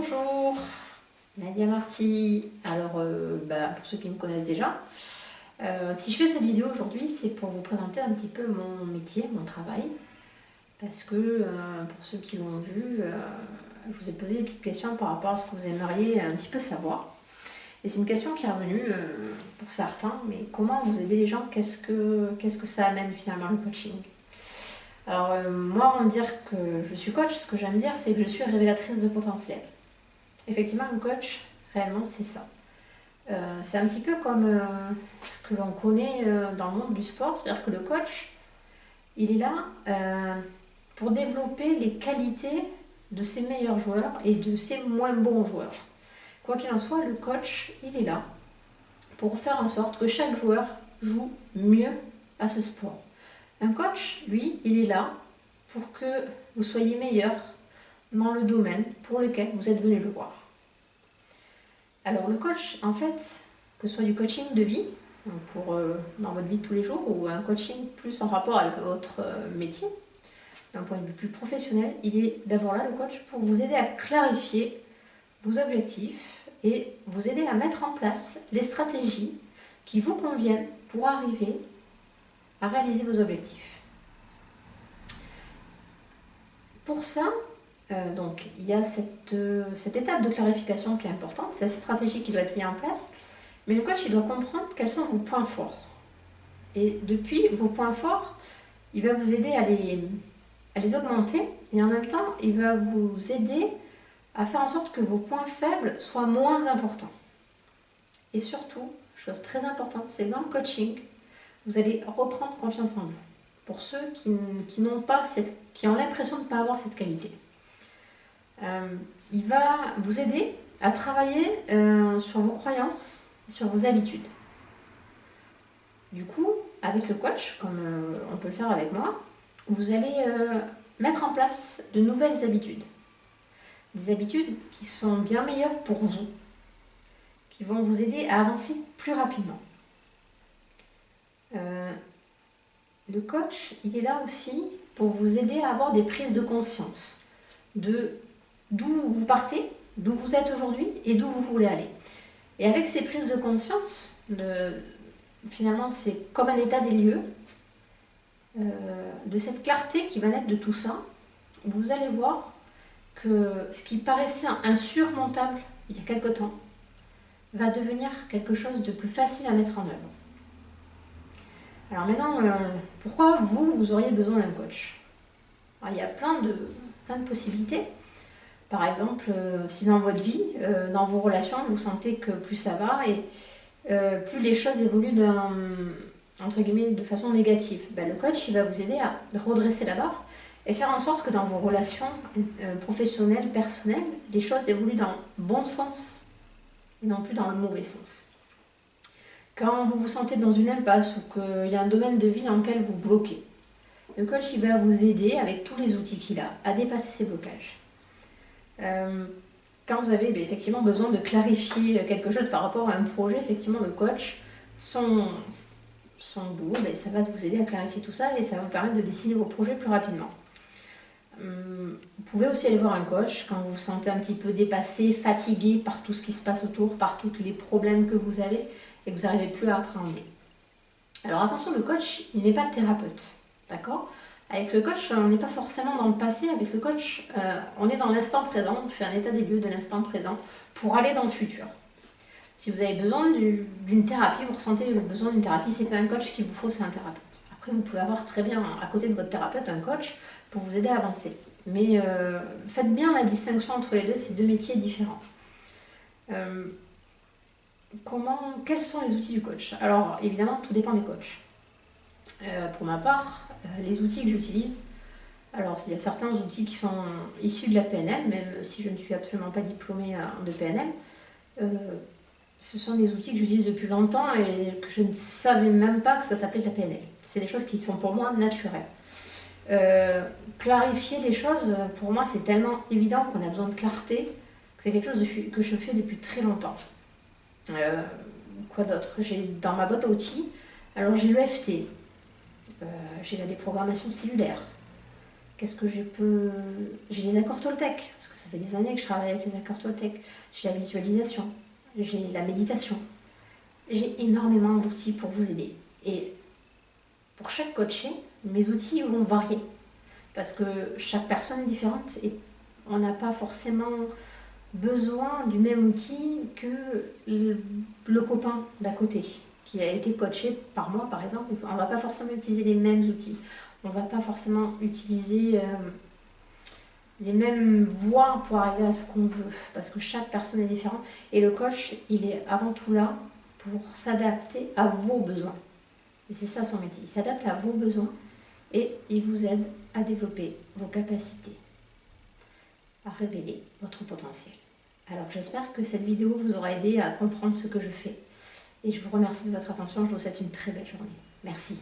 Bonjour, Nadia Marty. Alors, pour ceux qui me connaissent déjà, si je fais cette vidéo aujourd'hui, c'est pour vous présenter un petit peu mon métier, mon travail. Parce que, pour ceux qui l'ont vu, je vous ai posé des petites questions par rapport à ce que vous aimeriez un petit peu savoir. Et c'est une question qui est revenue pour certains, mais comment vous aider les gens, qu'est-ce que ça amène finalement le coaching? Alors, moi, avant de dire que je suis coach, ce que j'aime dire, c'est que je suis révélatrice de potentiel. Effectivement, un coach, réellement, c'est ça. C'est un petit peu comme ce que l'on connaît dans le monde du sport, c'est-à-dire que le coach, il est là pour développer les qualités de ses meilleurs joueurs et de ses moins bons joueurs. Quoi qu'il en soit, le coach, il est là pour faire en sorte que chaque joueur joue mieux à ce sport. Un coach, lui, il est là pour que vous soyez meilleur dans le domaine pour lequel vous êtes venu le voir. Alors le coach, en fait, que ce soit du coaching de vie, dans votre vie de tous les jours, ou un coaching plus en rapport avec votre métier, d'un point de vue plus professionnel, il est d'abord là, le coach, pour vous aider à clarifier vos objectifs et vous aider à mettre en place les stratégies qui vous conviennent pour arriver à réaliser vos objectifs. Pour ça, donc, il y a cette étape de clarification qui est importante, cette stratégie qui doit être mise en place, mais le coach il doit comprendre quels sont vos points forts. Et depuis vos points forts, il va vous aider à les augmenter et en même temps, il va vous aider à faire en sorte que vos points faibles soient moins importants. Et surtout, chose très importante, c'est que dans le coaching, vous allez reprendre confiance en vous. Pour ceux qui ont l'impression de ne pas avoir cette qualité. Il va vous aider à travailler sur vos croyances, sur vos habitudes. Du coup, avec le coach, comme on peut le faire avec moi, vous allez mettre en place de nouvelles habitudes. Des habitudes qui sont bien meilleures pour vous, qui vont vous aider à avancer plus rapidement. Le coach, il est là aussi pour vous aider à avoir des prises de conscience de d'où vous partez, d'où vous êtes aujourd'hui et d'où vous voulez aller. Et avec ces prises de conscience, finalement c'est comme un état des lieux, de cette clarté qui va naître de tout ça, vous allez voir que ce qui paraissait insurmontable il y a quelque temps va devenir quelque chose de plus facile à mettre en œuvre. Alors maintenant, pourquoi vous auriez besoin d'un coach? Alors, il y a plein de possibilités. Par exemple, si dans votre vie, dans vos relations, vous sentez que plus ça va et plus les choses évoluent entre guillemets, de façon négative, le coach il va vous aider à redresser la barre et faire en sorte que dans vos relations professionnelles, personnelles, les choses évoluent dans le bon sens et non plus dans le mauvais sens. Quand vous vous sentez dans une impasse ou qu'il y a un domaine de vie dans lequel vous bloquez, le coach il va vous aider avec tous les outils qu'il a à dépasser ces blocages. Quand vous avez effectivement besoin de clarifier quelque chose par rapport à un projet, effectivement le coach, son boulot, ça va vous aider à clarifier tout ça et ça va vous permettre de dessiner vos projets plus rapidement. Vous pouvez aussi aller voir un coach quand vous vous sentez un petit peu dépassé, fatigué par tout ce qui se passe autour, par tous les problèmes que vous avez et que vous n'arrivez plus à appréhender. Alors attention, le coach, il n'est pas thérapeute, d'accord ? Avec le coach, on n'est pas forcément dans le passé. Avec le coach, on est dans l'instant présent. On fait un état des lieux de l'instant présent pour aller dans le futur. Si vous avez besoin d'une thérapie, vous ressentez le besoin d'une thérapie, c'est pas un coach qu'il vous faut, c'est un thérapeute. Après, vous pouvez avoir très bien à côté de votre thérapeute un coach pour vous aider à avancer. Mais faites bien la distinction entre les deux, c'est deux métiers différents. Quels sont les outils du coach? Alors, évidemment, tout dépend des coachs. Pour ma part, les outils que j'utilise, alors il y a certains outils qui sont issus de la PNL, même si je ne suis absolument pas diplômée de PNL, ce sont des outils que j'utilise depuis longtemps et que je ne savais même pas que ça s'appelait de la PNL. C'est des choses qui sont pour moi naturelles. Clarifier les choses, pour moi c'est tellement évident qu'on a besoin de clarté, que c'est quelque chose que je fais depuis très longtemps. Quoi d'autre? J'ai dans ma boîte à outils, alors j'ai l'EFT. J'ai la déprogrammation cellulaire, Qu'est-ce que je peux... J'ai les accords Toltec, parce que ça fait des années que je travaille avec les accords Toltec. J'ai la visualisation, j'ai la méditation. J'ai énormément d'outils pour vous aider. Et pour chaque coaché, mes outils vont varier. Parce que chaque personne est différente et on n'a pas forcément besoin du même outil que le copain d'à côté qui a été coaché par moi, par exemple. On ne va pas forcément utiliser les mêmes outils. On ne va pas forcément utiliser les mêmes voies pour arriver à ce qu'on veut. Parce que chaque personne est différente. Et le coach, il est avant tout là pour s'adapter à vos besoins. Et c'est ça son métier. Il s'adapte à vos besoins et il vous aide à développer vos capacités, à révéler votre potentiel. Alors j'espère que cette vidéo vous aura aidé à comprendre ce que je fais. Et je vous remercie de votre attention. Je vous souhaite une très belle journée. Merci.